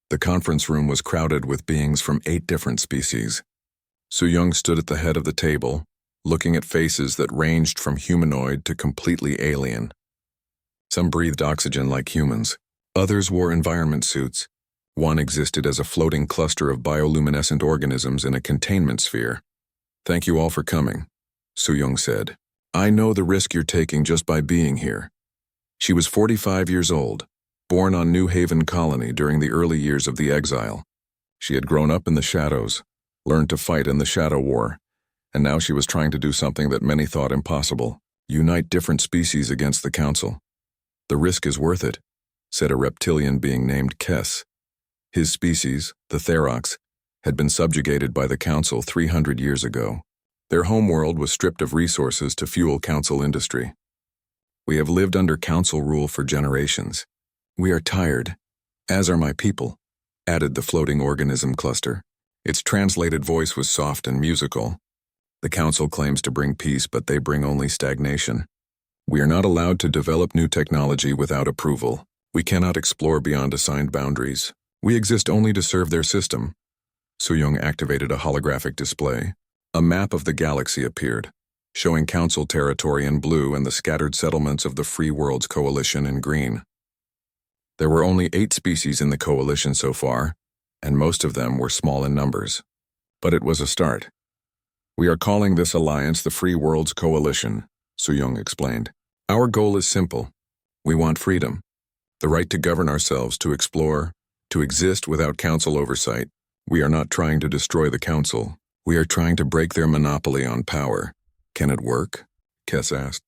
The conference room was crowded with beings from 8 different species. Su-young stood at the head of the table, looking at faces that ranged from humanoid to completely alien. Some breathed oxygen like humans. Others wore environment suits. One existed as a floating cluster of bioluminescent organisms in a containment sphere. "Thank you all for coming," Su-young said. "I know the risk you're taking just by being here." She was 45 years old, born on New Haven Colony during the early years of the exile. She had grown up in the shadows, learned to fight in the Shadow War, and now she was trying to do something that many thought impossible: unite different species against the Council. "The risk is worth it," said a reptilian being named Kess. His species, the Therox, had been subjugated by the Council 300 years ago. Their homeworld was stripped of resources to fuel Council industry. "We have lived under Council rule for generations. We are tired, as are my people," added the floating organism cluster. Its translated voice was soft and musical. "The Council claims to bring peace, but they bring only stagnation. We are not allowed to develop new technology without approval. We cannot explore beyond assigned boundaries. We exist only to serve their system." Su-young activated a holographic display. A map of the galaxy appeared, showing Council territory in blue and the scattered settlements of the Free Worlds Coalition in green. There were only 8 species in the Coalition so far, and most of them were small in numbers. But it was a start. "We are calling this alliance the Free Worlds Coalition," Su-young explained. "Our goal is simple. We want freedom, the right to govern ourselves, to explore, to exist without Council oversight. We are not trying to destroy the Council. We are trying to break their monopoly on power." "Can it work?" Kess asked.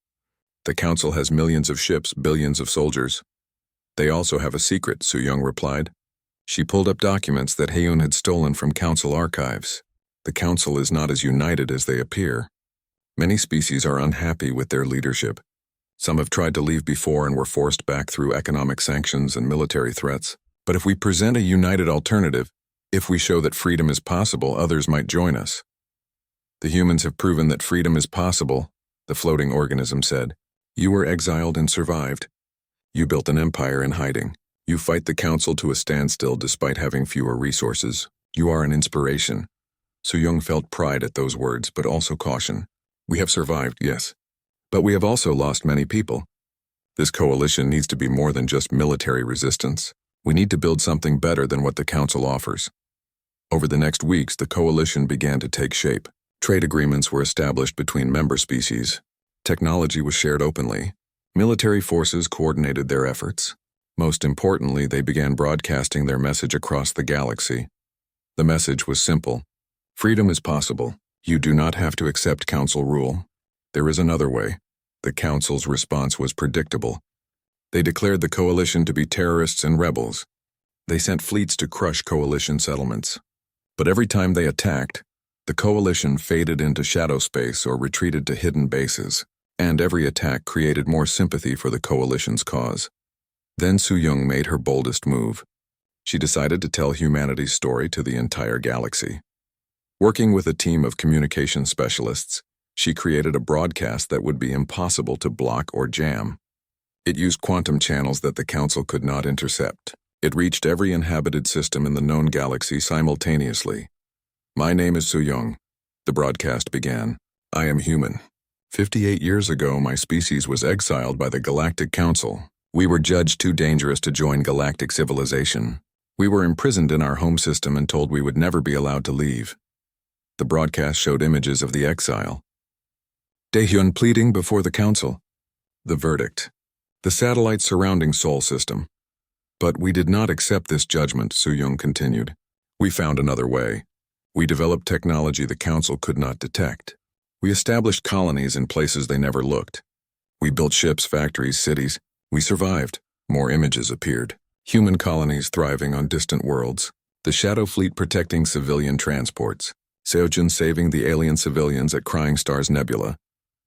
"The Council has millions of ships, billions of soldiers." "They also have a secret," Su-young replied. She pulled up documents that Heyoon had stolen from Council archives. "The Council is not as united as they appear. Many species are unhappy with their leadership. Some have tried to leave before and were forced back through economic sanctions and military threats. But if we present a united alternative, if we show that freedom is possible, others might join us." "The humans have proven that freedom is possible," the floating organism said. "You were exiled and survived. You built an empire in hiding. You fight the Council to a standstill despite having fewer resources. You are an inspiration." Su-young felt pride at those words, but also caution. "We have survived, yes. But we have also lost many people. This coalition needs to be more than just military resistance. We need to build something better than what the Council offers." Over the next weeks, the coalition began to take shape. Trade agreements were established between member species. Technology was shared openly. Military forces coordinated their efforts. Most importantly, they began broadcasting their message across the galaxy. The message was simple: freedom is possible. You do not have to accept Council rule. There is another way. The Council's response was predictable. They declared the coalition to be terrorists and rebels. They sent fleets to crush coalition settlements. But every time they attacked, the coalition faded into shadow space or retreated to hidden bases, and every attack created more sympathy for the coalition's cause. Then Su-young made her boldest move. She decided to tell humanity's story to the entire galaxy. Working with a team of communication specialists, she created a broadcast that would be impossible to block or jam. It used quantum channels that the Council could not intercept. It reached every inhabited system in the known galaxy simultaneously. "My name is Su-young," the broadcast began. "I am human. 58 years ago, my species was exiled by the Galactic Council. We were judged too dangerous to join galactic civilization. We were imprisoned in our home system and told we would never be allowed to leave." The broadcast showed images of the exile. Daehyun pleading before the Council. The verdict: the satellite surrounding Sol system. "But we did not accept this judgment," Su-young continued. "We found another way. We developed technology the Council could not detect. We established colonies in places they never looked. We built ships, factories, cities. We survived." More images appeared. Human colonies thriving on distant worlds. The Shadow Fleet protecting civilian transports. Seojin saving the alien civilians at Crying Star's Nebula.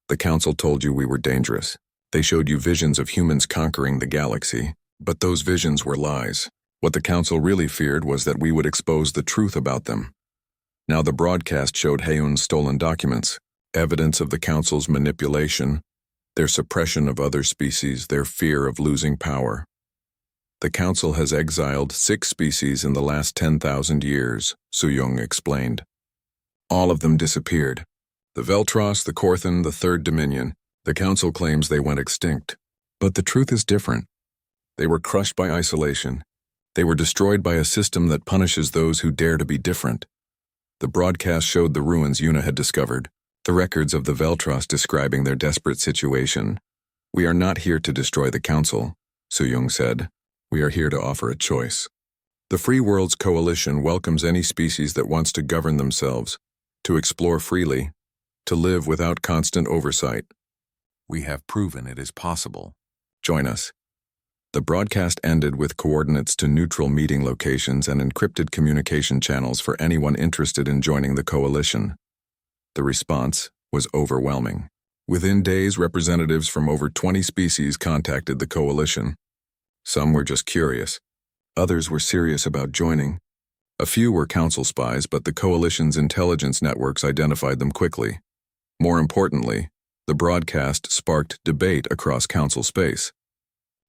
"The Council told you we were dangerous. They showed you visions of humans conquering the galaxy. But those visions were lies. What the Council really feared was that we would expose the truth about them." Now the broadcast showed Heyoon's stolen documents, evidence of the Council's manipulation, their suppression of other species, their fear of losing power. The Council has exiled 6 species in the last 10,000 years, Su-Yung explained. All of them disappeared. The Veltros, the Korthan, the Third Dominion. The Council claims they went extinct. But the truth is different. They were crushed by isolation. They were destroyed by a system that punishes those who dare to be different. The broadcast showed the ruins Yuna had discovered, the records of the Veltros describing their desperate situation. We are not here to destroy the Council, Su-Yung said. We are here to offer a choice. The Free Worlds Coalition welcomes any species that wants to govern themselves, to explore freely, to live without constant oversight. We have proven it is possible. Join us. The broadcast ended with coordinates to neutral meeting locations and encrypted communication channels for anyone interested in joining the coalition. The response was overwhelming. Within days, representatives from over 20 species contacted the coalition. Some were just curious. Others were serious about joining. A few were Council spies, but the coalition's intelligence networks identified them quickly. More importantly, the broadcast sparked debate across Council space.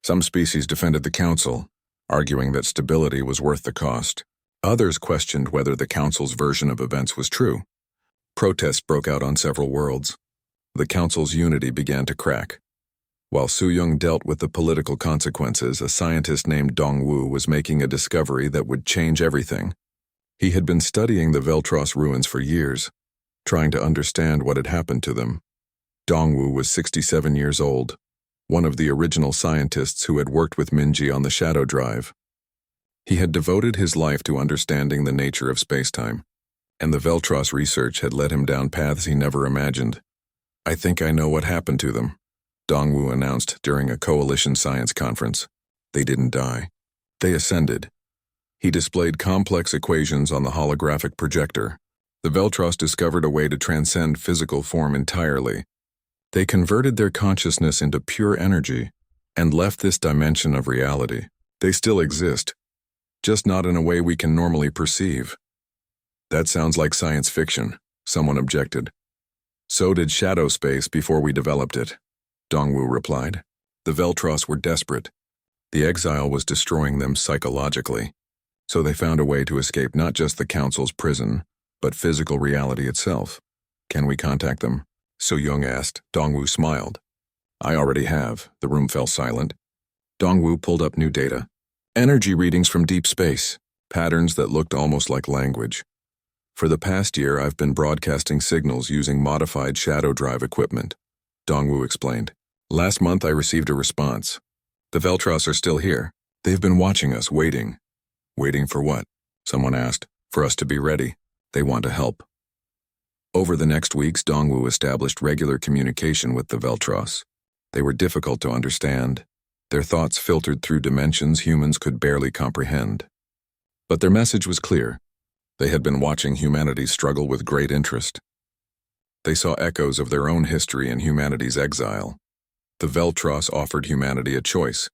Some species defended the Council, arguing that stability was worth the cost. Others questioned whether the Council's version of events was true. Protests broke out on several worlds. The Council's unity began to crack. While Su-Yung dealt with the political consequences, a scientist named Dongwu was making a discovery that would change everything. He had been studying the Veltros ruins for years, trying to understand what had happened to them. Dongwu was 67 years old, one of the original scientists who had worked with Minji on the Shadow Drive. He had devoted his life to understanding the nature of spacetime, and the Veltros research had led him down paths he never imagined. I think I know what happened to them, Dongwu announced during a coalition science conference. They didn't die. They ascended. He displayed complex equations on the holographic projector. The Veltros discovered a way to transcend physical form entirely. They converted their consciousness into pure energy and left this dimension of reality. They still exist, just not in a way we can normally perceive. That sounds like science fiction, someone objected. So did shadow space before we developed it, Dongwu replied. The Veltros were desperate. The exile was destroying them psychologically. So they found a way to escape not just the Council's prison, but physical reality itself. Can we contact them? Su-Yung asked. Dongwu smiled. I already have. The room fell silent. Dongwu pulled up new data. Energy readings from deep space. Patterns that looked almost like language. For the past year, I've been broadcasting signals using modified shadow drive equipment, Dongwu explained. Last month, I received a response. The Veltros are still here. They've been watching us, waiting. Waiting for what? Someone asked. For us to be ready. They want to help. Over the next weeks, Dongwu established regular communication with the Veltros. They were difficult to understand. Their thoughts filtered through dimensions humans could barely comprehend. But their message was clear. They had been watching humanity struggle with great interest. They saw echoes of their own history in humanity's exile. The Veltros offered humanity a choice.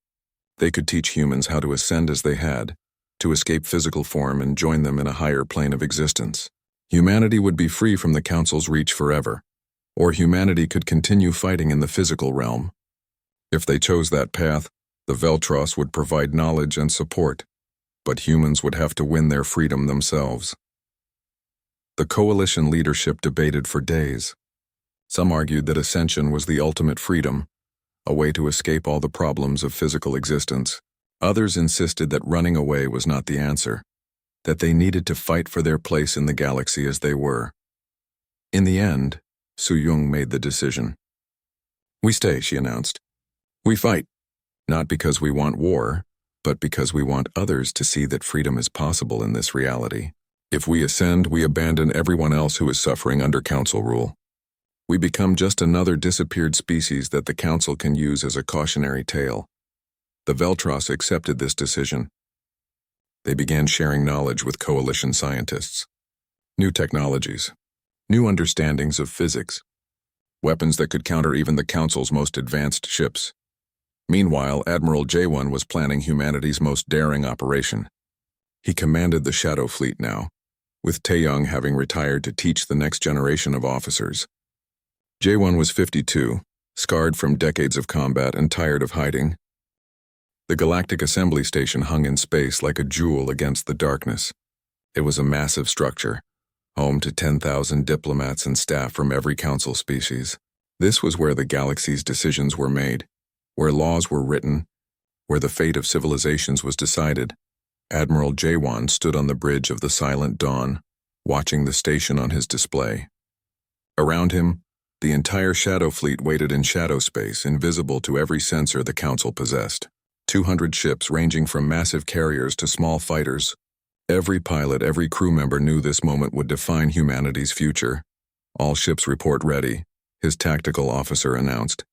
They could teach humans how to ascend as they had, to escape physical form and join them in a higher plane of existence. Humanity would be free from the Council's reach forever, or humanity could continue fighting in the physical realm. If they chose that path, the Veltros would provide knowledge and support, but humans would have to win their freedom themselves. The coalition leadership debated for days. Some argued that ascension was the ultimate freedom, a way to escape all the problems of physical existence. Others insisted that running away was not the answer, that they needed to fight for their place in the galaxy as they were. In the end, Su-Yung made the decision. We stay, she announced. We fight, not because we want war, but because we want others to see that freedom is possible in this reality. If we ascend, we abandon everyone else who is suffering under Council rule. We become just another disappeared species that the Council can use as a cautionary tale. The Veltros accepted this decision. They began sharing knowledge with coalition scientists. New technologies, new understandings of physics, weapons that could counter even the Council's most advanced ships. Meanwhile, Admiral J1 was planning humanity's most daring operation. He commanded the Shadow Fleet now, with Taeyong having retired to teach the next generation of officers. J1 was 52, scarred from decades of combat and tired of hiding. The Galactic Assembly Station hung in space like a jewel against the darkness. It was a massive structure, home to 10,000 diplomats and staff from every council species. This was where the galaxy's decisions were made, where laws were written, where the fate of civilizations was decided. Admiral Jawan stood on the bridge of the Silent Dawn, watching the station on his display. Around him, the entire Shadow Fleet waited in shadow space, invisible to every sensor the Council possessed. 200 ships ranging from massive carriers to small fighters. Every pilot, every crew member knew this moment would define humanity's future. All ships report ready, his tactical officer announced.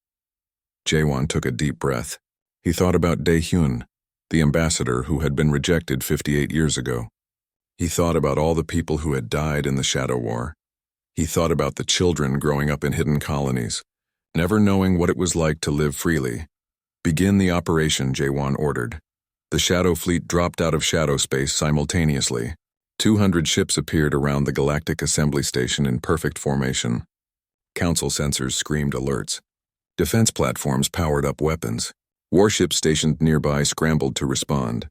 Jawan took a deep breath. He thought about Dae-hyun, the ambassador who had been rejected 58 years ago. He thought about all the people who had died in the Shadow War. He thought about the children growing up in hidden colonies, never knowing what it was like to live freely. Begin the operation, Jawan ordered. The Shadow Fleet dropped out of shadow space simultaneously. 200 ships appeared around the Galactic Assembly Station in perfect formation. Council sensors screamed alerts. Defense platforms powered up weapons. Warships stationed nearby scrambled to respond.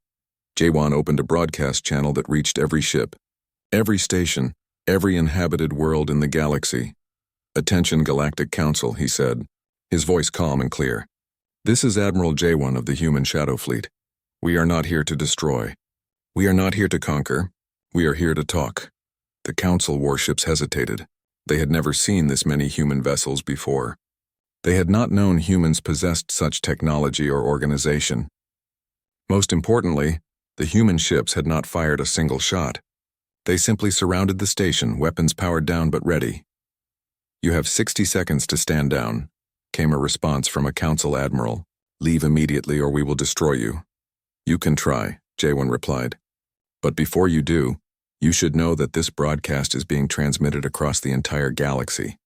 Jawan opened a broadcast channel that reached every ship, every station, every inhabited world in the galaxy. "Attention, Galactic Council," he said, his voice calm and clear. "This is Admiral Jawan of the Human Shadow Fleet. We are not here to destroy. We are not here to conquer. We are here to talk." The Council warships hesitated. They had never seen this many human vessels before. They had not known humans possessed such technology or organization. Most importantly, the human ships had not fired a single shot. They simply surrounded the station, weapons powered down but ready. "You have 60 seconds to stand down," came a response from a council admiral. "Leave immediately or we will destroy you." "You can try," Jawan replied. "But before you do, you should know that this broadcast is being transmitted across the entire galaxy.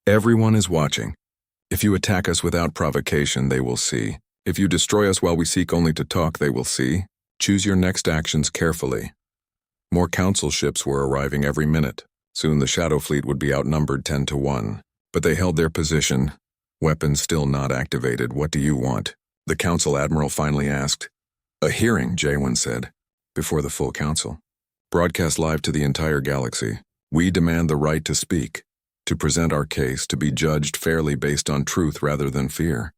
Everyone is watching. If you attack us without provocation, they will see. If you destroy us while we seek only to talk, they will see. Choose your next actions carefully." More council ships were arriving every minute. Soon the Shadow Fleet would be outnumbered 10 to 1. But they held their position, weapons still not activated. "What do you want?" the council admiral finally asked. "A hearing," Jawan said, "before the full council. Broadcast live to the entire galaxy. We demand the right to speak, to present our case, to be judged fairly based on truth rather than fear."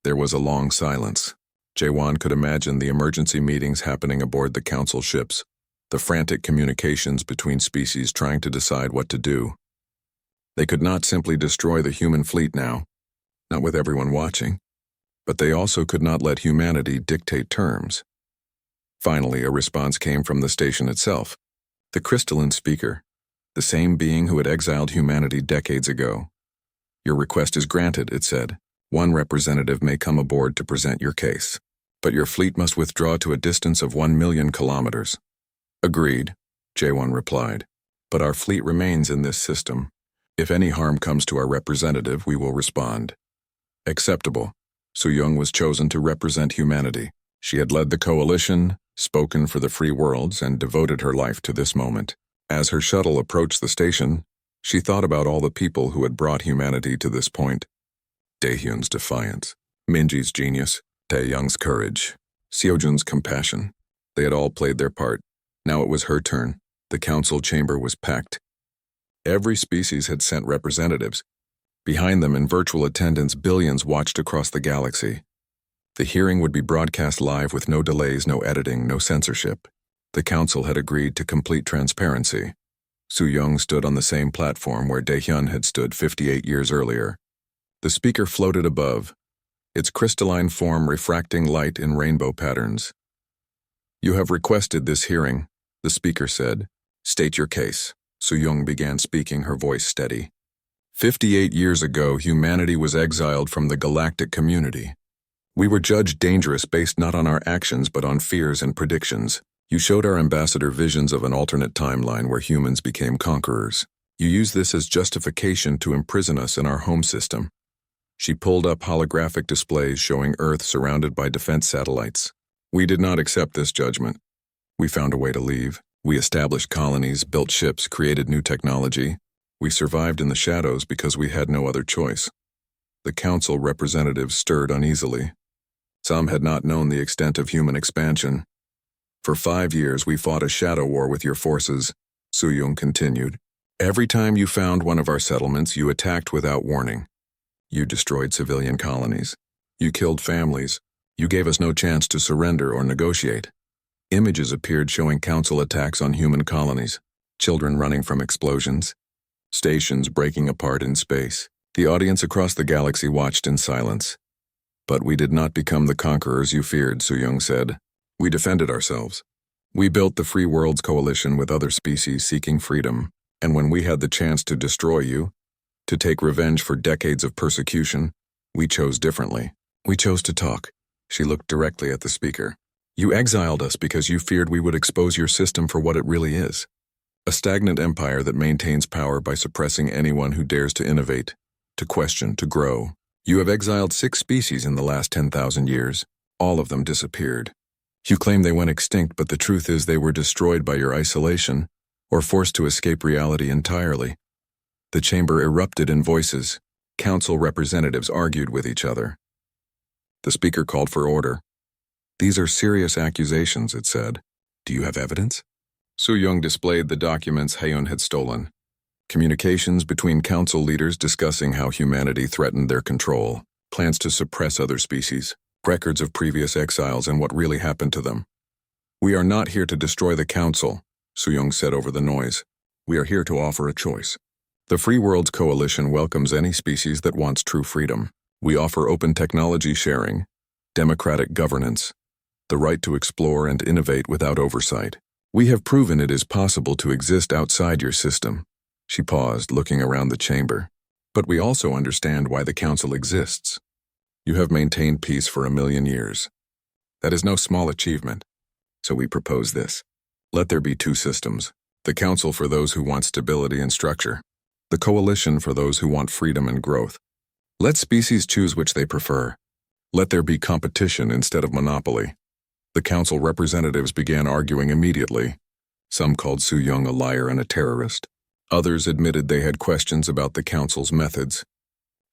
There was a long silence. Jawan could imagine the emergency meetings happening aboard the council ships, the frantic communications between species trying to decide what to do. They could not simply destroy the human fleet now, not with everyone watching, but they also could not let humanity dictate terms. Finally, a response came from the station itself, the crystalline speaker, the same being who had exiled humanity decades ago. "Your request is granted," it said. "One representative may come aboard to present your case, but your fleet must withdraw to a distance of 1 million kilometers. "Agreed," Jawan replied, "but our fleet remains in this system. If any harm comes to our representative, we will respond." Acceptable. Soo-young was chosen to represent humanity. She had led the coalition, spoken for the free worlds, and devoted her life to this moment. As her shuttle approached the station, she thought about all the people who had brought humanity to this point. Dae-hyun's defiance, Minji's genius, Tae-young's courage, Seo-jun's compassion. They had all played their part. Now it was her turn. The council chamber was packed. Every species had sent representatives. Behind them, in virtual attendance, billions watched across the galaxy. The hearing would be broadcast live with no delays, no editing, no censorship. The council had agreed to complete transparency. Soo-young stood on the same platform where Dae-hyun had stood 58 years earlier. The speaker floated above, its crystalline form refracting light in rainbow patterns. "You have requested this hearing," the speaker said. "State your case." Soo-young began speaking, her voice steady. 58 years ago, humanity was exiled from the galactic community. We were judged dangerous based not on our actions but on fears and predictions. You showed our ambassador visions of an alternate timeline where humans became conquerors. You used this as justification to imprison us in our home system. She pulled up holographic displays showing Earth surrounded by defense satellites. We did not accept this judgment. We found a way to leave. We established colonies, built ships, created new technology. We survived in the shadows because we had no other choice. The council representatives stirred uneasily. Some had not known the extent of human expansion. For 5 years we fought a shadow war with your forces, Suyong continued. Every time you found one of our settlements, you attacked without warning. You destroyed civilian colonies. You killed families. You gave us no chance to surrender or negotiate. Images appeared showing council attacks on human colonies, children running from explosions, stations breaking apart in space. The audience across the galaxy watched in silence. But we did not become the conquerors you feared, Suyong said. We defended ourselves. We built the Free Worlds Coalition with other species seeking freedom, and when we had the chance to destroy you, to take revenge for decades of persecution, we chose differently. We chose to talk. She looked directly at the speaker. You exiled us because you feared we would expose your system for what it really is. A stagnant empire that maintains power by suppressing anyone who dares to innovate, to question, to grow. You have exiled 6 species in the last 10,000 years. All of them disappeared. You claim they went extinct, but the truth is they were destroyed by your isolation, or forced to escape reality entirely. The chamber erupted in voices. Council representatives argued with each other. The speaker called for order. These are serious accusations, it said. Do you have evidence? Suyong displayed the documents Hyun had stolen. Communications between council leaders discussing how humanity threatened their control, plans to suppress other species, records of previous exiles and what really happened to them. We are not here to destroy the council, Suyong said over the noise. We are here to offer a choice. The Free Worlds Coalition welcomes any species that wants true freedom. We offer open technology sharing, democratic governance, the right to explore and innovate without oversight. We have proven it is possible to exist outside your system. She paused, looking around the chamber. But we also understand why the council exists. You have maintained peace for 1,000,000 years. That is no small achievement. So we propose this. Let there be 2 systems. The council for those who want stability and structure. The coalition for those who want freedom and growth. Let species choose which they prefer. Let there be competition instead of monopoly. The council representatives began arguing immediately. Some called Suyong a liar and a terrorist. Others admitted they had questions about the council's methods.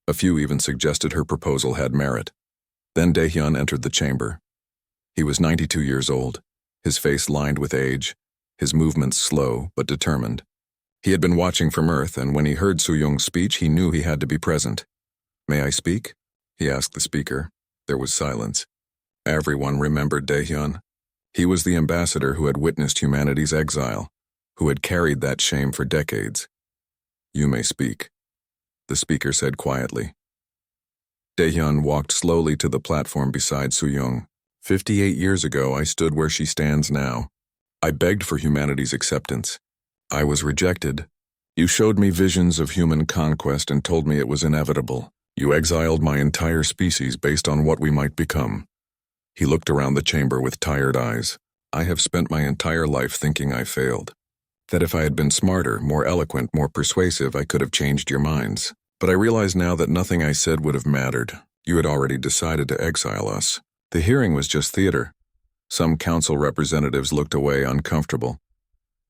A few even suggested her proposal had merit. Then Daehyun entered the chamber. He was 92 years old, his face lined with age, his movements slow but determined. He had been watching from Earth, and when he heard Suyong's speech, he knew he had to be present. May I speak? He asked the speaker. There was silence. Everyone remembered Daehyun. He was the ambassador who had witnessed humanity's exile, who had carried that shame for decades. You may speak, the speaker said quietly. Daehyun walked slowly to the platform beside Suyong. 58 years ago, I stood where she stands now. I begged for humanity's acceptance. I was rejected. You showed me visions of human conquest and told me it was inevitable. You exiled my entire species based on what we might become. He looked around the chamber with tired eyes. I have spent my entire life thinking I failed. That if I had been smarter, more eloquent, more persuasive, I could have changed your minds. But I realize now that nothing I said would have mattered. You had already decided to exile us. The hearing was just theater. Some council representatives looked away, uncomfortable.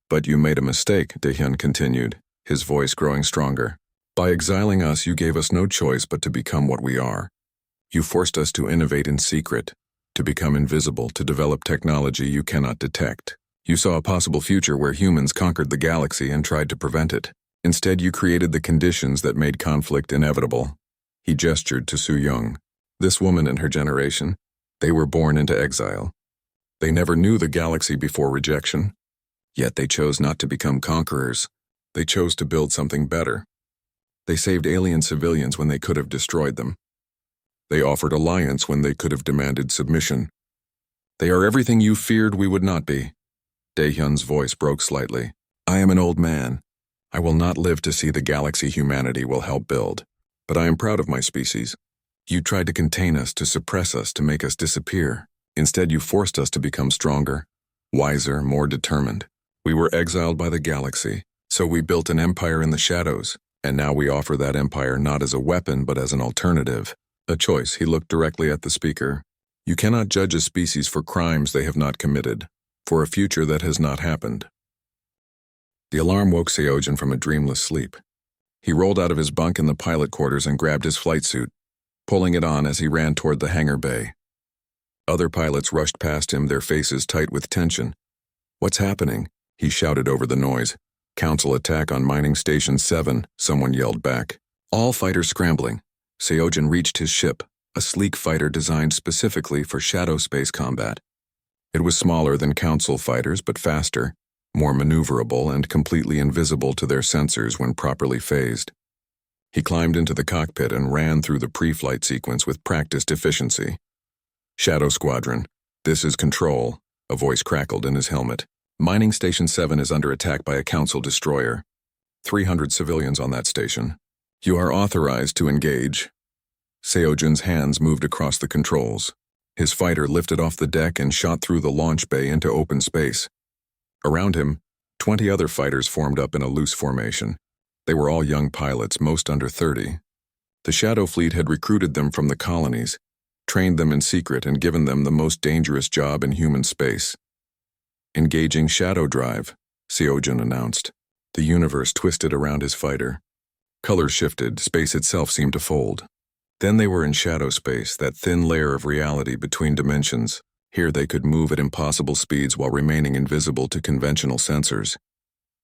But you made a mistake, Daehyun continued, his voice growing stronger. By exiling us, you gave us no choice but to become what we are. You forced us to innovate in secret, to become invisible, to develop technology you cannot detect. You saw a possible future where humans conquered the galaxy and tried to prevent it. Instead, you created the conditions that made conflict inevitable. He gestured to Suyong. This woman and her generation, they were born into exile. They never knew the galaxy before rejection. Yet they chose not to become conquerors. They chose to build something better. They saved alien civilians when they could have destroyed them. They offered alliance when they could have demanded submission. They are everything you feared we would not be. Daehyun's voice broke slightly. I am an old man. I will not live to see the galaxy humanity will help build. But I am proud of my species. You tried to contain us, to suppress us, to make us disappear. Instead, you forced us to become stronger, wiser, more determined. We were exiled by the galaxy, so we built an empire in the shadows, and now we offer that empire not as a weapon but as an alternative. A choice. He looked directly at the speaker. You cannot judge a species for crimes they have not committed, for a future that has not happened. The alarm woke Seojin from a dreamless sleep. He rolled out of his bunk in the pilot quarters and grabbed his flight suit, pulling it on as he ran toward the hangar bay. Other pilots rushed past him, their faces tight with tension. "What's happening?" he shouted over the noise. "Council attack on Mining Station 7, someone yelled back. All fighters scrambling. Seojin reached his ship, a sleek fighter designed specifically for shadow space combat. It was smaller than Council fighters, but faster, more maneuverable, and completely invisible to their sensors when properly phased. He climbed into the cockpit and ran through the pre-flight sequence with practiced efficiency. "Shadow Squadron, this is Control," a voice crackled in his helmet. "Mining Station 7 is under attack by a Council destroyer. 300 civilians on that station. You are authorized to engage." Seojin's hands moved across the controls. His fighter lifted off the deck and shot through the launch bay into open space. Around him, 20 other fighters formed up in a loose formation. They were all young pilots, most under 30. The Shadow Fleet had recruited them from the colonies, trained them in secret, and given them the most dangerous job in human space. "Engaging Shadow Drive," Seojin announced. The universe twisted around his fighter. Colors shifted, space itself seemed to fold. Then they were in shadow space, that thin layer of reality between dimensions. Here they could move at impossible speeds while remaining invisible to conventional sensors.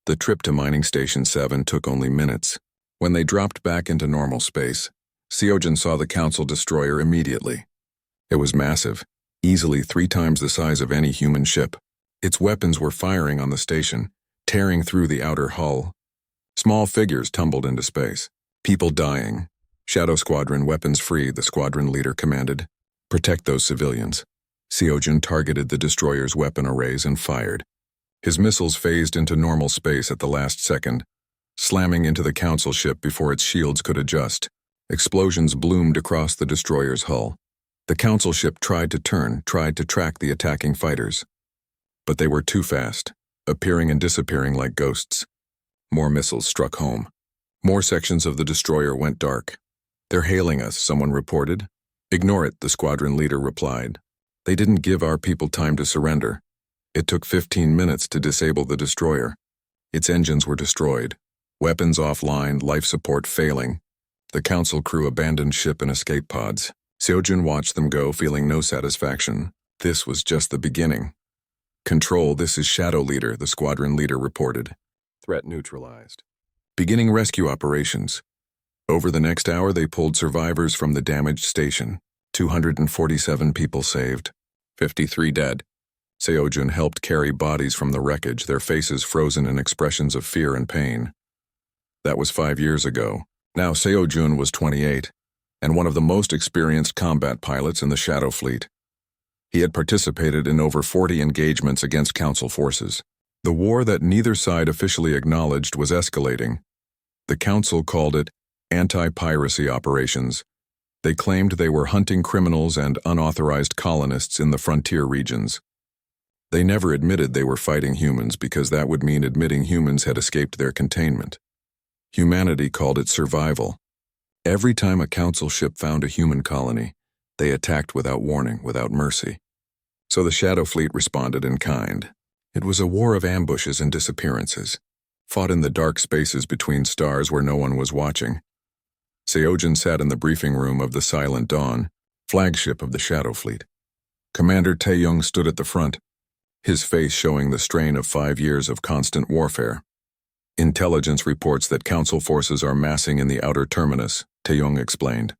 The trip to Mining Station 7 took only minutes. When they dropped back into normal space, Seojin saw the Council destroyer immediately. It was massive, easily 3 times the size of any human ship. Its weapons were firing on the station, tearing through the outer hull. Small figures tumbled into space. People dying. "Shadow Squadron, weapons free," the squadron leader commanded. "Protect those civilians." Seojin targeted the destroyer's weapon arrays and fired. His missiles phased into normal space at the last second, slamming into the Council ship before its shields could adjust. Explosions bloomed across the destroyer's hull. The Council ship tried to track the attacking fighters. But they were too fast, appearing and disappearing like ghosts. More missiles struck home. More sections of the destroyer went dark. "They're hailing us," someone reported. "Ignore it," the squadron leader replied. "They didn't give our people time to surrender. It took 15 minutes to disable the destroyer. Its engines were destroyed, weapons offline, life support failing. The Council crew abandoned ship and escape pods." Seojin watched them go, feeling no satisfaction. This was just the beginning. "Control, this is Shadow Leader," the squadron leader reported. "Threat neutralized. Beginning rescue operations." Over the next hour, they pulled survivors from the damaged station. 247 people saved. 53 dead. Seojin helped carry bodies from the wreckage, their faces frozen in expressions of fear and pain. That was 5 years ago. Now Seojin was 28, and one of the most experienced combat pilots in the Shadow Fleet. He had participated in over 40 engagements against Council forces. The war that neither side officially acknowledged was escalating. The Council called it anti-piracy operations. They claimed they were hunting criminals and unauthorized colonists in the frontier regions. They never admitted they were fighting humans because that would mean admitting humans had escaped their containment. Humanity called it survival. Every time a Council ship found a human colony, they attacked without warning, without mercy. So the Shadow Fleet responded in kind. It was a war of ambushes and disappearances, fought in the dark spaces between stars where no one was watching. Seojin sat in the briefing room of the Silent Dawn, flagship of the Shadow Fleet. Commander Taeyong stood at the front, his face showing the strain of 5 years of constant warfare. "Intelligence reports that Council forces are massing in the outer terminus," Taeyong explained.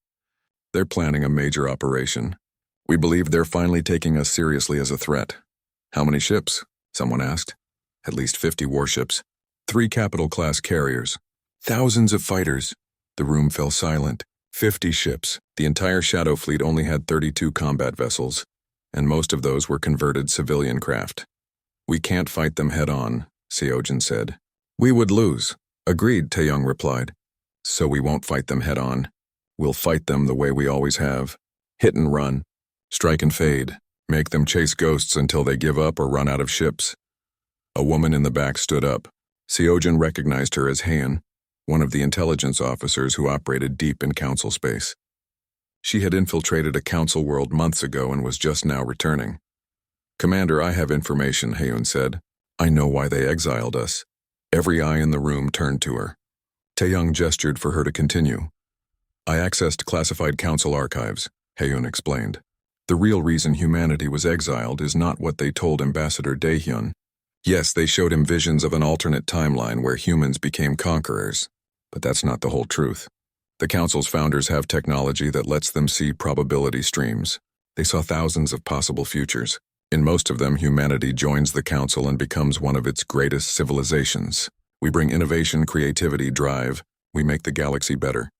"They're planning a major operation. We believe they're finally taking us seriously as a threat." "How many ships?" someone asked. "At least 50 warships. 3 capital-class carriers. Thousands of fighters." The room fell silent. 50 ships. The entire Shadow Fleet only had 32 combat vessels, and most of those were converted civilian craft. "We can't fight them head-on," Seojin said. "We would lose." "Agreed," Taeyong replied. "So we won't fight them head-on. We'll fight them the way we always have. Hit and run. Strike and fade. Make them chase ghosts until they give up or run out of ships." A woman in the back stood up. Seojin recognized her as Heian, one of the intelligence officers who operated deep in Council space. She had infiltrated a Council world months ago and was just now returning. "Commander, I have information," Heian said. "I know why they exiled us." Every eye in the room turned to her. Taeyong gestured for her to continue. "I accessed classified Council archives," Heian explained. The real reason humanity was exiled is not what they told Ambassador Daehyun. Yes, they showed him visions of an alternate timeline where humans became conquerors, but that's not the whole truth. The Council's founders have technology that lets them see probability streams. They saw thousands of possible futures. In most of them, humanity joins the Council and becomes one of its greatest civilizations. We bring innovation, creativity, drive. We make the galaxy better.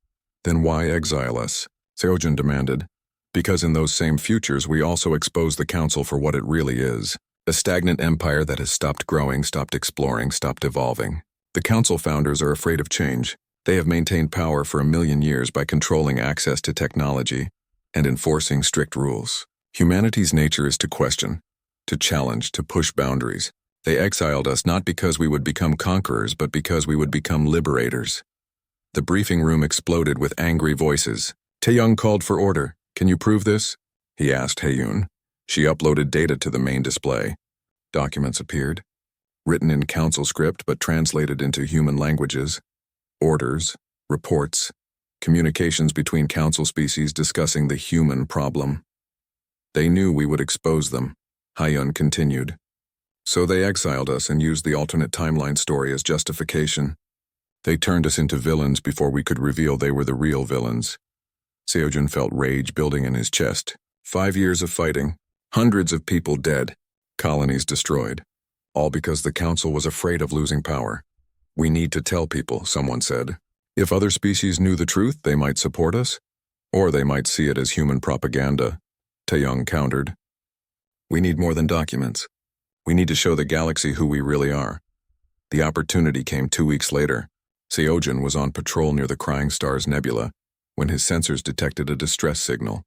Then why exile us? Seojun demanded. Because in those same futures, we also expose the Council for what it really is. A stagnant empire that has stopped growing, stopped exploring, stopped evolving. The Council founders are afraid of change. They have maintained power for 1,000,000 years by controlling access to technology and enforcing strict rules. Humanity's nature is to question, to challenge, to push boundaries. They exiled us not because we would become conquerors, but because we would become liberators. The briefing room exploded with angry voices. Taeyong called for order. Can you prove this? He asked Haeyoon. She uploaded data to the main display. Documents appeared, written in Council script but translated into human languages. Orders, reports, communications between Council species discussing the human problem. They knew we would expose them, Haeyoon continued. So they exiled us and used the alternate timeline story as justification. They turned us into villains before we could reveal they were the real villains. Seojun felt rage building in his chest. 5 years of fighting, hundreds of people dead, colonies destroyed, all because the Council was afraid of losing power. We need to tell people, someone said. If other species knew the truth, they might support us, or they might see it as human propaganda, Taeyong countered. We need more than documents. We need to show the galaxy who we really are. The opportunity came 2 weeks later. Seojun was on patrol near the Crying Stars Nebula when his sensors detected a distress signal.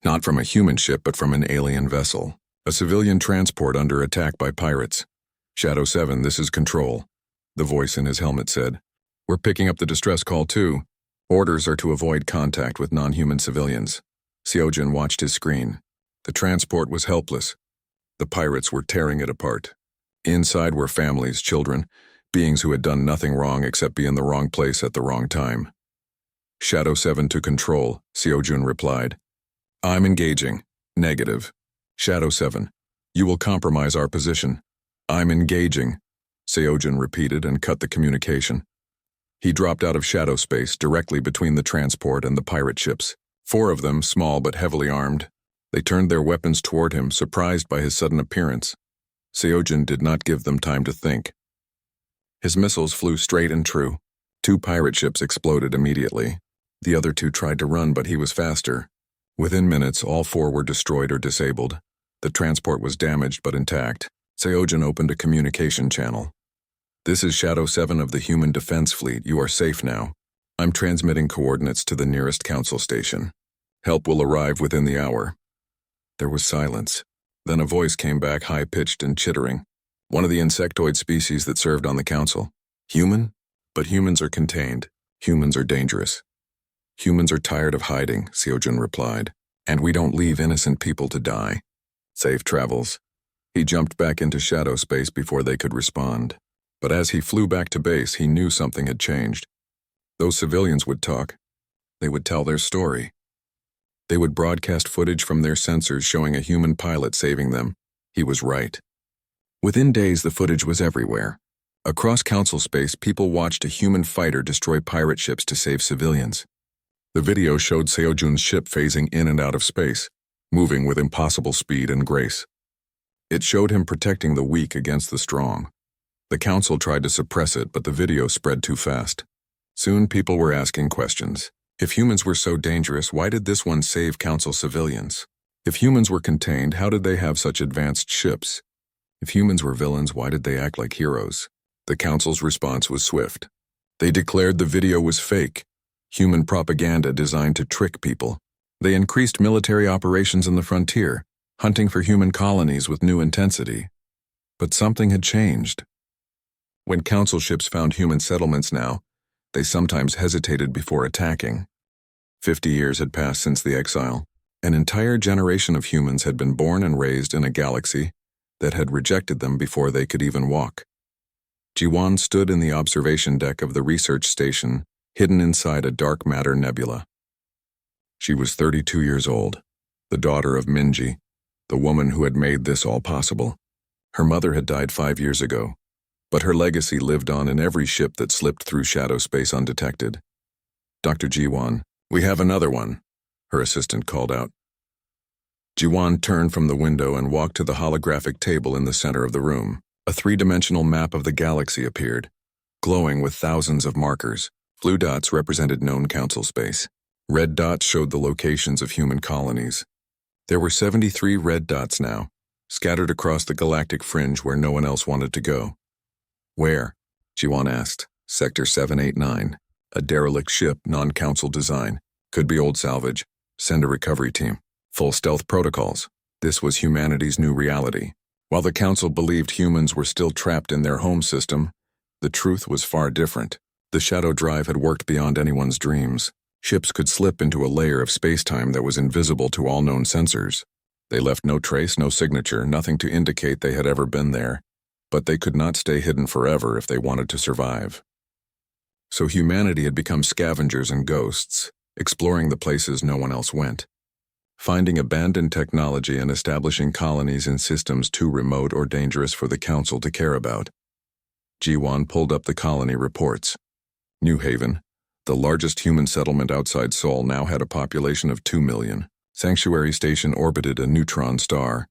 Not from a human ship, but from an alien vessel. A civilian transport under attack by pirates. Shadow 7, this is Control, the voice in his helmet said. We're picking up the distress call too. Orders are to avoid contact with non-human civilians. Seojun watched his screen. The transport was helpless. The pirates were tearing it apart. Inside were families, children, beings who had done nothing wrong except be in the wrong place at the wrong time. Shadow 7 to Control, Seojun replied. I'm engaging. Negative. Shadow 7. You will compromise our position. I'm engaging. Seojun repeated and cut the communication. He dropped out of shadow space directly between the transport and the pirate ships. 4 of them, small but heavily armed. They turned their weapons toward him, surprised by his sudden appearance. Seojun did not give them time to think. His missiles flew straight and true. 2 pirate ships exploded immediately. The other 2 tried to run, but he was faster. Within minutes, all 4 were destroyed or disabled. The transport was damaged but intact. Seojun opened a communication channel. This is Shadow 7 of the Human Defense Fleet. You are safe now. I'm transmitting coordinates to the nearest Council station. Help will arrive within the hour. There was silence. Then a voice came back, high-pitched and chittering. One of the insectoid species that served on the Council. Human? But humans are contained. Humans are dangerous. Humans are tired of hiding, Seojun replied. And we don't leave innocent people to die. Safe travels. He jumped back into shadow space before they could respond. But as he flew back to base, he knew something had changed. Those civilians would talk. They would tell their story. They would broadcast footage from their sensors showing a human pilot saving them. He was right. Within days, the footage was everywhere. Across Council space, people watched a human fighter destroy pirate ships to save civilians. The video showed Seojun's ship phasing in and out of space, moving with impossible speed and grace. It showed him protecting the weak against the strong. The Council tried to suppress it, but the video spread too fast. Soon people were asking questions. If humans were so dangerous, why did this one save Council civilians? If humans were contained, how did they have such advanced ships? If humans were villains, why did they act like heroes? The Council's response was swift. They declared the video was fake, human propaganda designed to trick people. They increased military operations in the frontier, hunting for human colonies with new intensity. But something had changed. When Council ships found human settlements now, they sometimes hesitated before attacking. 50 years had passed since the exile. An entire generation of humans had been born and raised in a galaxy that had rejected them before they could even walk. Jiwon stood in the observation deck of the research station, hidden inside a dark matter nebula. She was 32 years old. the daughter of Minji, the woman who had made this all possible. Her mother had died 5 years ago, but her legacy lived on in every ship that slipped through shadow space undetected. Dr. Jiwan, we have another one, her assistant called out. Jiwan turned from the window and walked to the holographic table in the center of the room. A three-dimensional map of the galaxy appeared, glowing with thousands of markers. Blue dots represented known council space. Red dots showed the locations of human colonies. There were 73 red dots now, scattered across the galactic fringe where no one else wanted to go. Where? Jiwan asked. Sector 789. A derelict ship, non-council design. Could be old salvage. Send a recovery team. Full stealth protocols. This was humanity's new reality. While the council believed humans were still trapped in their home system, the truth was far different. The shadow drive had worked beyond anyone's dreams. Ships could slip into a layer of space-time that was invisible to all known sensors. They left no trace, no signature, nothing to indicate they had ever been there, but they could not stay hidden forever if they wanted to survive. So humanity had become scavengers and ghosts, exploring the places no one else went, finding abandoned technology and establishing colonies in systems too remote or dangerous for the council to care about. Jiwan pulled up the colony reports. New Haven, the largest human settlement outside Seoul, now had a population of 2 million. Sanctuary Station orbited a neutron star,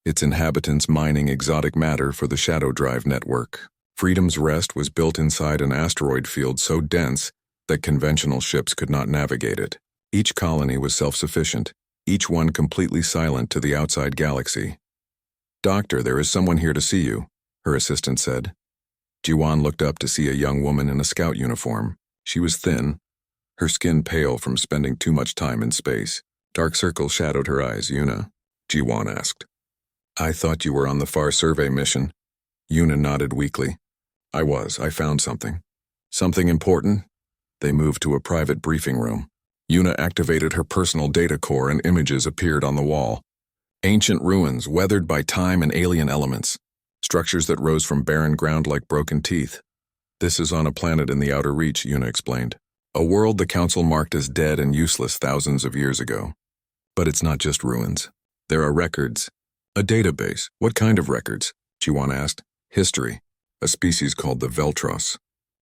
its inhabitants mining exotic matter for the Shadow Drive network. Freedom's Rest was built inside an asteroid field so dense that conventional ships could not navigate it. Each colony was self-sufficient, each one completely silent to the outside galaxy. Doctor, there is someone here to see you, her assistant said. Jiwan looked up to see a young woman in a scout uniform. She was thin, her skin pale from spending too much time in space. Dark circles shadowed her eyes. Yuna, Jiwan asked. I thought you were on the FAR survey mission. Yuna nodded weakly. I was. I found something. Something important? They moved to a private briefing room. Yuna activated her personal data core and images appeared on the wall. Ancient ruins, weathered by time and alien elements. Structures that rose from barren ground like broken teeth. This is on a planet in the outer reach, Yuna explained. A world the council marked as dead and useless thousands of years ago. But it's not just ruins. There are records. A database. What kind of records? Jiwan asked. History. A species called the Veltros.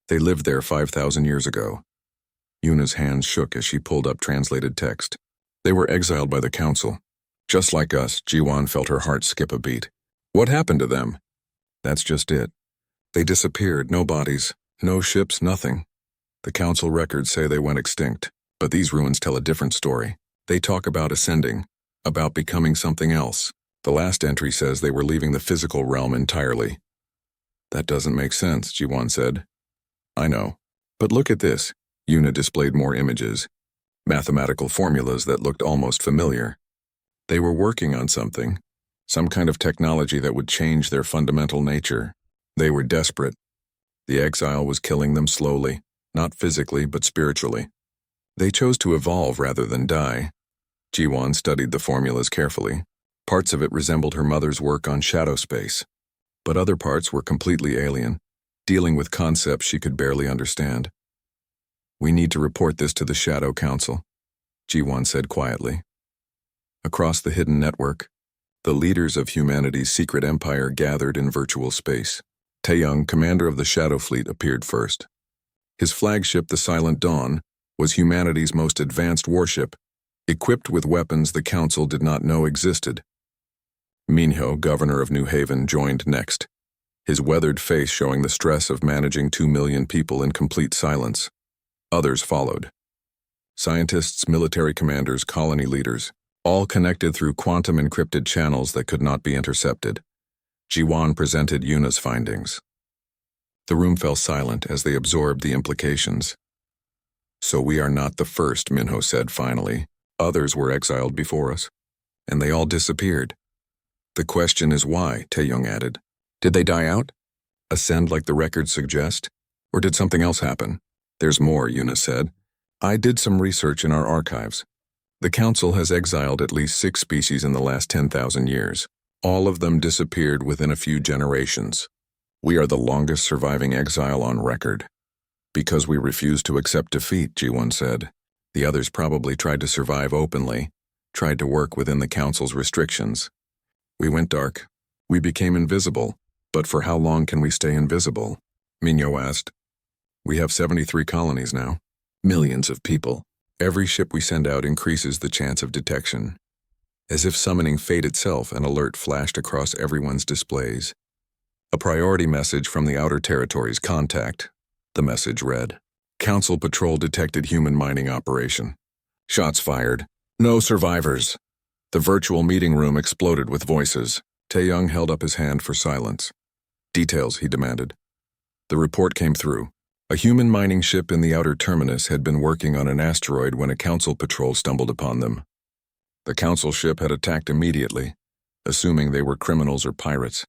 They lived there 5,000 years ago. Yuna's hands shook as she pulled up translated text. They were exiled by the council. Just like us, Jiwan felt her heart skip a beat. What happened to them? That's just it. They disappeared, no bodies, no ships, nothing. The council records say they went extinct, but these ruins tell a different story. They talk about ascending, about becoming something else. The last entry says they were leaving the physical realm entirely. That doesn't make sense, Jiwan said. I know. But look at this. Yuna displayed more images, mathematical formulas that looked almost familiar. They were working on something, some kind of technology that would change their fundamental nature. They were desperate. The exile was killing them slowly, not physically but spiritually. They chose to evolve rather than die. Jiwan studied the formulas carefully. Parts of it resembled her mother's work on shadow space, but other parts were completely alien, dealing with concepts she could barely understand. We need to report this to the Shadow Council, Jiwan said quietly. Across the hidden network, the leaders of humanity's secret empire gathered in virtual space. Taeyong, commander of the Shadow Fleet, appeared first. His flagship, the Silent Dawn, was humanity's most advanced warship, equipped with weapons the Council did not know existed. Minho, governor of New Haven, joined next, his weathered face showing the stress of managing 2 million people in complete silence. Others followed. Scientists, military commanders, colony leaders, all connected through quantum-encrypted channels that could not be intercepted. Jiwan presented Yuna's findings. The room fell silent as they absorbed the implications. So we are not the first, Minho said finally. Others were exiled before us, and they all disappeared. The question is why, Taeyong added. Did they die out? Ascend like the records suggest? Or did something else happen? There's more, Yuna said. I did some research in our archives. The Council has exiled at least 6 species in the last 10,000 years. All of them disappeared within a few generations. We are the longest surviving exile on record. Because we refused to accept defeat, Jiwan said. The others probably tried to survive openly, tried to work within the Council's restrictions. We went dark. We became invisible. But for how long can we stay invisible? Mignot asked. We have 73 colonies now. Millions of people. Every ship we send out increases the chance of detection. As if summoning fate itself, an alert flashed across everyone's displays. A priority message from the Outer Territories. Contact. The message read, Council patrol detected human mining operation. Shots fired. No survivors. The virtual meeting room exploded with voices. Tae-young held up his hand for silence. Details, he demanded. The report came through. A human mining ship in the outer terminus had been working on an asteroid when a Council patrol stumbled upon them. The Council ship had attacked immediately, assuming they were criminals or pirates.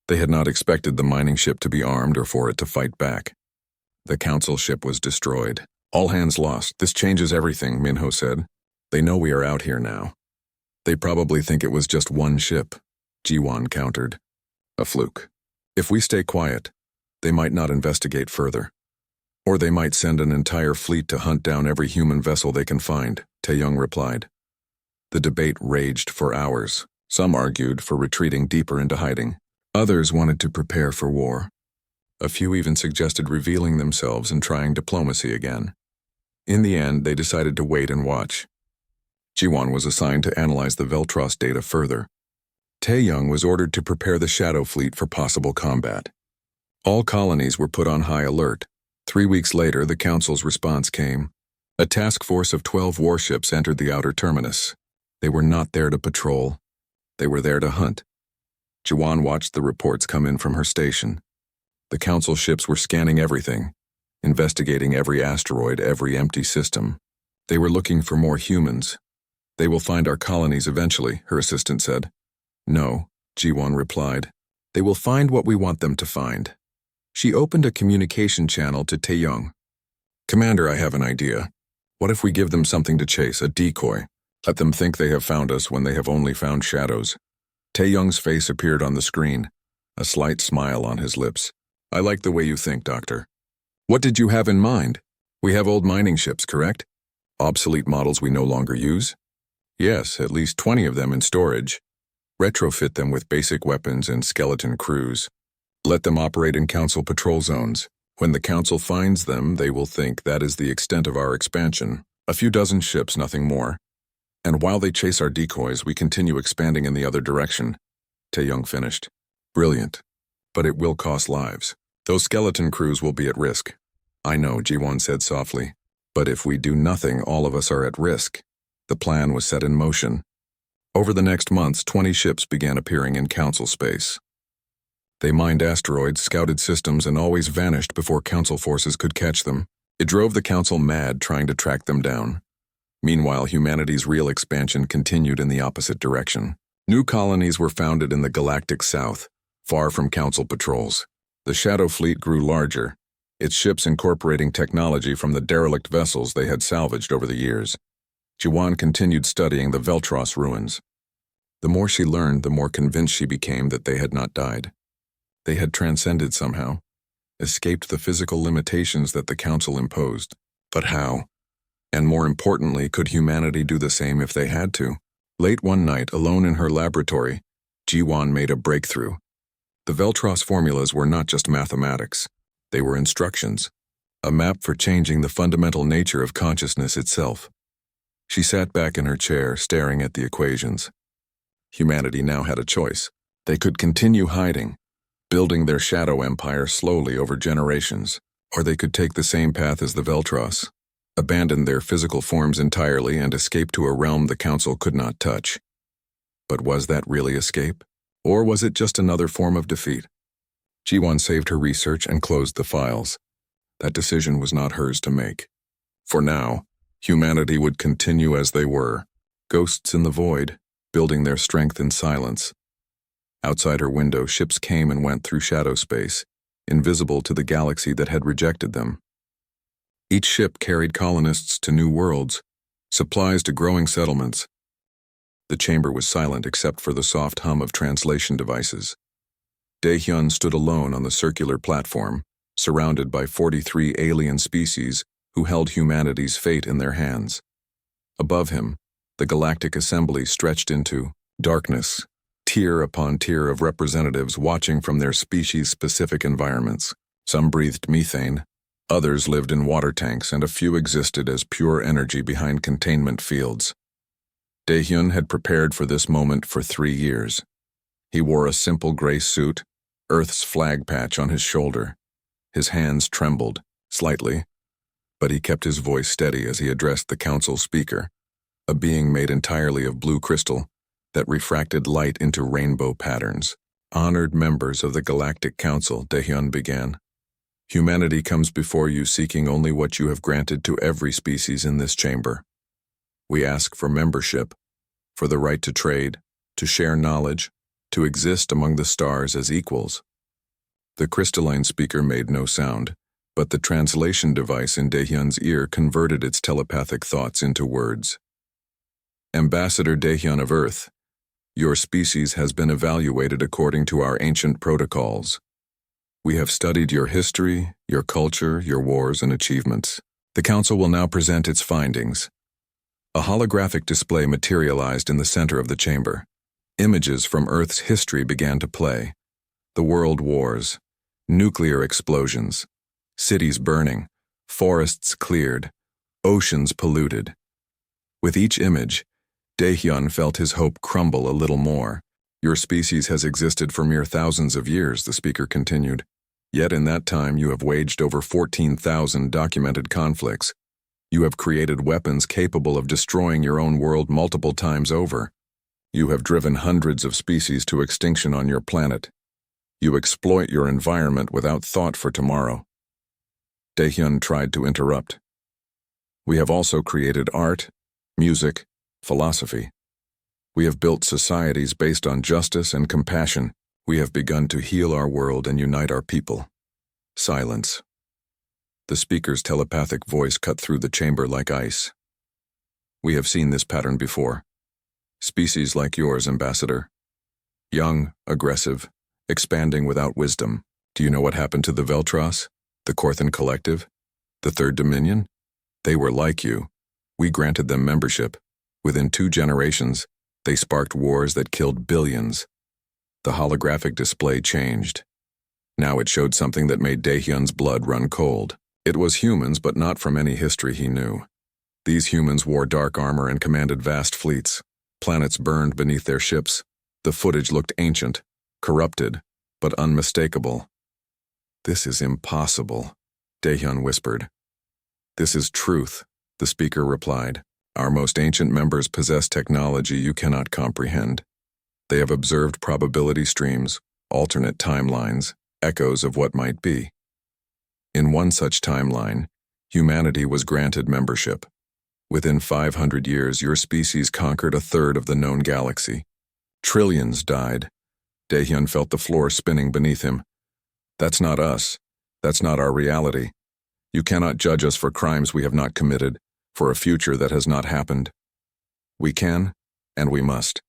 They had not expected the mining ship to be armed or for it to fight back. The Council ship was destroyed. All hands lost. This changes everything, Minho said. They know we are out here now. They probably think it was just one ship, Ji-won countered. A fluke. If we stay quiet, they might not investigate further. Or they might send an entire fleet to hunt down every human vessel they can find, Tae-young replied. The debate raged for hours. Some argued for retreating deeper into hiding. Others wanted to prepare for war. A few even suggested revealing themselves and trying diplomacy again. In the end, they decided to wait and watch. Ji-won was assigned to analyze the Veltros data further. Tae-young was ordered to prepare the Shadow Fleet for possible combat. All colonies were put on high alert. 3 weeks later, the Council's response came. A task force of 12 warships entered the outer terminus. They were not there to patrol. They were there to hunt. Ji-won watched the reports come in from her station. The Council ships were scanning everything, investigating every asteroid, every empty system. They were looking for more humans. They will find our colonies eventually, her assistant said. No, Ji-won replied. They will find what we want them to find. She opened a communication channel to Tae-young. Commander, I have an idea. What if we give them something to chase, a decoy? Let them think they have found us when they have only found shadows. Tae-young's face appeared on the screen, a slight smile on his lips. I like the way you think, Doctor. What did you have in mind? We have old mining ships, correct? Obsolete models we no longer use? Yes, at least 20 of them in storage. Retrofit them with basic weapons and skeleton crews. Let them operate in Council patrol zones. When the Council finds them, they will think that is the extent of our expansion. A few dozen ships, nothing more. And while they chase our decoys, we continue expanding in the other direction. Tae-young finished. Brilliant. But it will cost lives. Those skeleton crews will be at risk. I know, Ji-won said softly. But if we do nothing, all of us are at risk. The plan was set in motion. Over the next months, 20 ships began appearing in Council space. They mined asteroids, scouted systems, and always vanished before Council forces could catch them. It drove the Council mad trying to track them down. Meanwhile, humanity's real expansion continued in the opposite direction. New colonies were founded in the galactic south, far from Council patrols. The Shadow Fleet grew larger, its ships incorporating technology from the derelict vessels they had salvaged over the years. Ji-won continued studying the Veltros ruins. The more she learned, the more convinced she became that they had not died. They had transcended somehow, escaped the physical limitations that the Council imposed. But how? And more importantly, could humanity do the same if they had to? Late one night, alone in her laboratory, Ji-won made a breakthrough. The Veltros formulas were not just mathematics. They were instructions, a map for changing the fundamental nature of consciousness itself. She sat back in her chair, staring at the equations. Humanity now had a choice. They could continue hiding, building their shadow empire slowly over generations, or they could take the same path as the Veltros, abandon their physical forms entirely and escape to a realm the Council could not touch. But was that really escape? Or was it just another form of defeat? Ji-won saved her research and closed the files. That decision was not hers to make. For now, humanity would continue as they were, ghosts in the void, building their strength in silence. Outside her window, ships came and went through shadow space, invisible to the galaxy that had rejected them. Each ship carried colonists to new worlds, supplies to growing settlements. The chamber was silent except for the soft hum of translation devices. Dae-hyun stood alone on the circular platform, surrounded by 43 alien species who held humanity's fate in their hands. Above him, The Galactic Assembly stretched into darkness, tier upon tier of representatives watching from their species-specific environments. Some breathed methane, others lived in water tanks, and a few existed as pure energy behind containment fields. Daehyun had prepared for this moment for 3 years. He wore a simple gray suit, Earth's flag patch on his shoulder. His hands trembled, slightly, but he kept his voice steady as he addressed the council speaker, a being made entirely of blue crystal that refracted light into rainbow patterns. Honored members of the Galactic Council, Daehyun began. Humanity comes before you seeking only what you have granted to every species in this chamber. We ask for membership, for the right to trade, to share knowledge, to exist among the stars as equals. The crystalline speaker made no sound, but the translation device in Daehyun's ear converted its telepathic thoughts into words. Ambassador Daehyun of Earth, your species has been evaluated according to our ancient protocols. We have studied your history, your culture, your wars and achievements. The Council will now present its findings. A holographic display materialized in the center of the chamber. Images from Earth's history began to play. The world wars, nuclear explosions, cities burning, forests cleared, oceans polluted. With each image, Daehyun felt his hope crumble a little more. Your species has existed for mere thousands of years, the speaker continued. Yet in that time you have waged over 14,000 documented conflicts. You have created weapons capable of destroying your own world multiple times over. You have driven hundreds of species to extinction on your planet. You exploit your environment without thought for tomorrow. Daehyun tried to interrupt. We have also created art, music, philosophy. We have built societies based on justice and compassion. We have begun to heal our world and unite our people. Silence. The speaker's telepathic voice cut through the chamber like ice. We have seen this pattern before. Species like yours, Ambassador. Young, aggressive, expanding without wisdom. Do you know what happened to the Veltros, the Korthan Collective, the Third Dominion? They were like you. We granted them membership. Within 2 generations, they sparked wars that killed billions. The holographic display changed. Now it showed something that made Daehyun's blood run cold. It was humans, but not from any history he knew. These humans wore dark armor and commanded vast fleets. Planets burned beneath their ships. The footage looked ancient, corrupted, but unmistakable. This is impossible, Daehyun whispered. This is truth, the speaker replied. Our most ancient members possess technology you cannot comprehend. They have observed probability streams, alternate timelines, echoes of what might be. In one such timeline, humanity was granted membership. Within 500 years, your species conquered a third of the known galaxy. Trillions died. Daehyun felt the floor spinning beneath him. That's not us. That's not our reality. You cannot judge us for crimes we have not committed, for a future that has not happened. We can, and we must.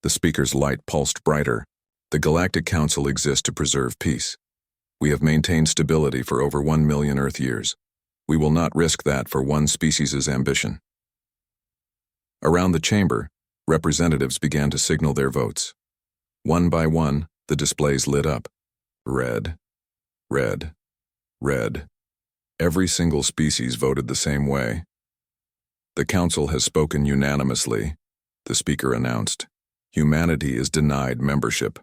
The speaker's light pulsed brighter. The Galactic Council exists to preserve peace. We have maintained stability for over 1 million Earth years. We will not risk that for one species' ambition. Around the chamber, representatives began to signal their votes. One by one, the displays lit up. Red, red, red. Every single species voted the same way. The Council has spoken unanimously, the speaker announced. Humanity is denied membership.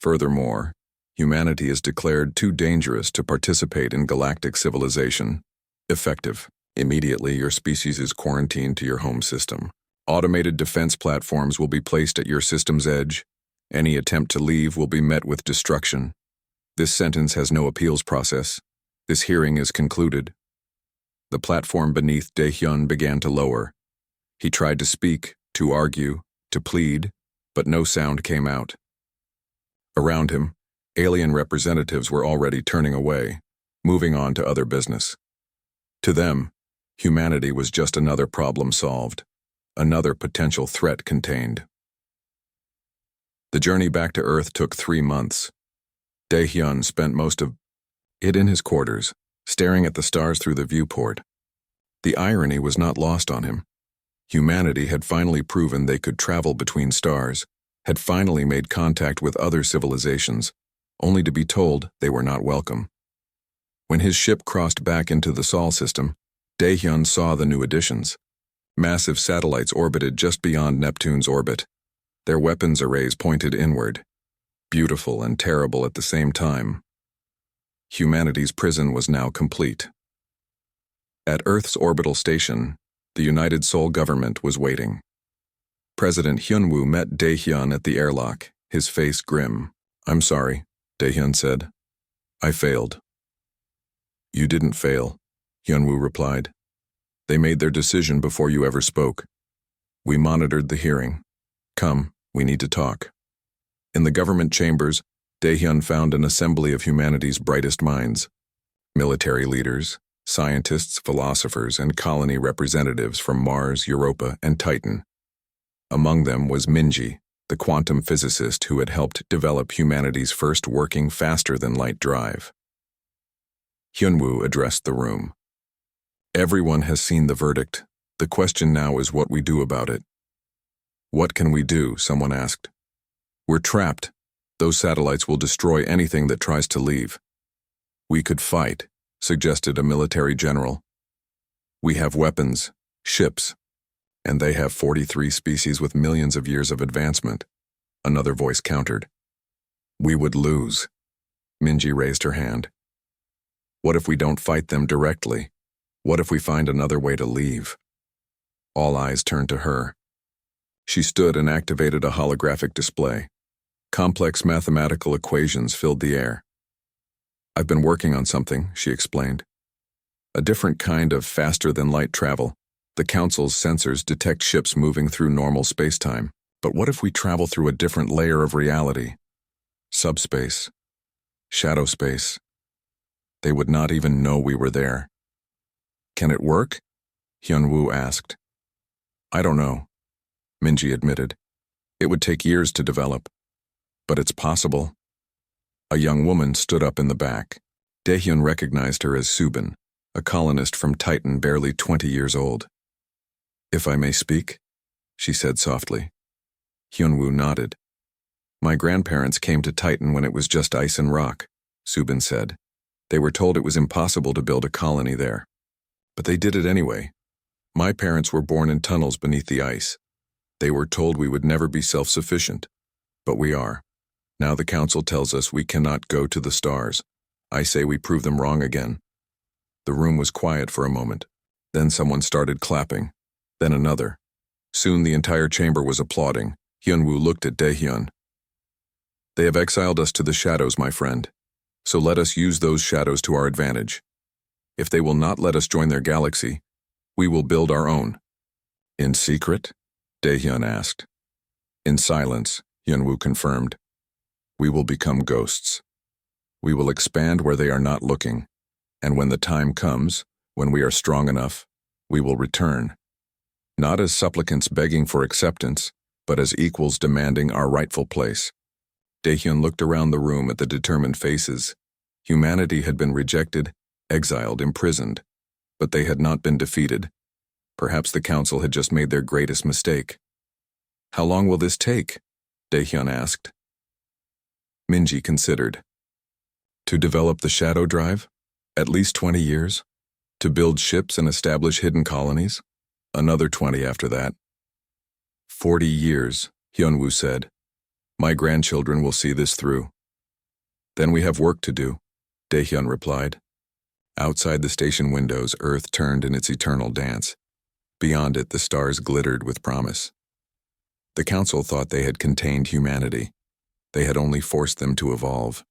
Furthermore, humanity is declared too dangerous to participate in galactic civilization. Effective. Immediately, your species is quarantined to your home system. Automated defense platforms will be placed at your system's edge. Any attempt to leave will be met with destruction. This sentence has no appeals process. This hearing is concluded. The platform beneath Daehyun began to lower. He tried to speak, to argue, to plead, but no sound came out. Around him, alien representatives were already turning away, moving on to other business. To them, humanity was just another problem solved, another potential threat contained. The journey back to Earth took 3 months. Daehyun spent most of it in his quarters, staring at the stars through the viewport. The irony was not lost on him. Humanity had finally proven they could travel between stars, had finally made contact with other civilizations, only to be told they were not welcome. When his ship crossed back into the Sol system, Daehyun saw the new additions. Massive satellites orbited just beyond Neptune's orbit, their weapons arrays pointed inward, beautiful and terrible at the same time. Humanity's prison was now complete. At Earth's orbital station, the United Sol government was waiting. President Hyunwoo met Daehyun at the airlock, his face grim. "I'm sorry," Daehyun said. "I failed." "You didn't fail," Hyunwoo replied. "They made their decision before you ever spoke. We monitored the hearing. Come, we need to talk." In the government chambers, Daehyun found an assembly of humanity's brightest minds. Military leaders, scientists, philosophers, and colony representatives from Mars, Europa, and Titan. Among them was Minji, the quantum physicist who had helped develop humanity's first working faster-than-light drive. Hyunwoo addressed the room. "Everyone has seen the verdict. The question now is what we do about it." "What can we do?" someone asked. "We're trapped. Those satellites will destroy anything that tries to leave." "We could fight," suggested a military general. "We have weapons, ships, and they have 43 species with millions of years of advancement," another voice countered. "We would lose." Minji raised her hand. "What if we don't fight them directly? What if we find another way to leave?" All eyes turned to her. She stood and activated a holographic display. Complex mathematical equations filled the air. "I've been working on something," she explained. "A different kind of faster-than-light travel. The Council's sensors detect ships moving through normal spacetime. But what if we travel through a different layer of reality? Subspace. Shadow space. They would not even know we were there." "Can it work?" Hyunwoo asked. "I don't know," Minji admitted. "It would take years to develop. But it's possible." A young woman stood up in the back. Daehyun recognized her as Subin, a colonist from Titan barely 20 years old. "If I may speak," she said softly. Hyunwoo nodded. "My grandparents came to Titan when it was just ice and rock," Subin said. "They were told it was impossible to build a colony there. But they did it anyway. My parents were born in tunnels beneath the ice. They were told we would never be self-sufficient. But we are. Now the Council tells us we cannot go to the stars. I say we prove them wrong again." The room was quiet for a moment. Then someone started clapping. Then another. Soon the entire chamber was applauding. Hyunwoo looked at Daehyun. "They have exiled us to the shadows, my friend. So let us use those shadows to our advantage. If they will not let us join their galaxy, we will build our own." "In secret?" Daehyun asked. "In silence," Hyunwoo confirmed. "We will become ghosts. We will expand where they are not looking, and when the time comes, when we are strong enough, we will return. Not as supplicants begging for acceptance, but as equals demanding our rightful place." Daehyun looked around the room at the determined faces. Humanity had been rejected, exiled, imprisoned, but they had not been defeated. Perhaps the Council had just made their greatest mistake. "How long will this take?" Daehyun asked. Minji considered. "To develop the shadow drive? At least 20 years. To build ships and establish hidden colonies? Another 20 after that." 40 years, Hyunwoo said. "My grandchildren will see this through." "Then we have work to do," Daehyun replied. Outside the station windows, Earth turned in its eternal dance. Beyond it, the stars glittered with promise. The Council thought they had contained humanity. They had only forced them to evolve.